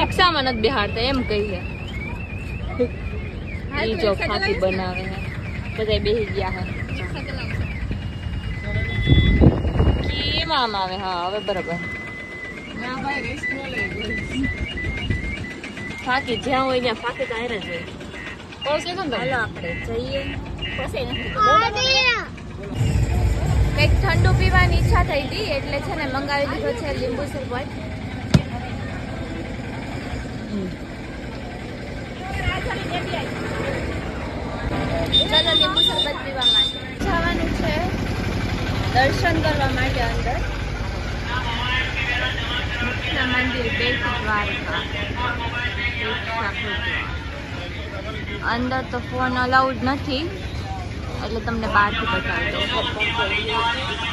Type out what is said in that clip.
નકશામાં નથી બેહાડતા એમ કહીએ. ઈ જો ફાકી બનાવે હે બધા બેસી ગયા હે કેમ આમ આવે. હા હવે બરાબર. ફાકી જ્યાં હોય ત્યાં ફાકી તો હારે જ હોય. હાલો આપણે જઈએ. કંઈક ઠંડુ પીવાની ઈચ્છા થઈ હતી એટલે છે ને મંગાવી દીધો છે લીંબુ શરબત. ચાલો લીંબુ શરબત પીવા માટે જવાનું છે દર્શન કરવા માટે અંદર મુખ્ય મંદિર બેટ દ્વારકા. અંદર તો ફોન અલાઉડ નથી એટલે તમને બહારથી બતાવી દઉં.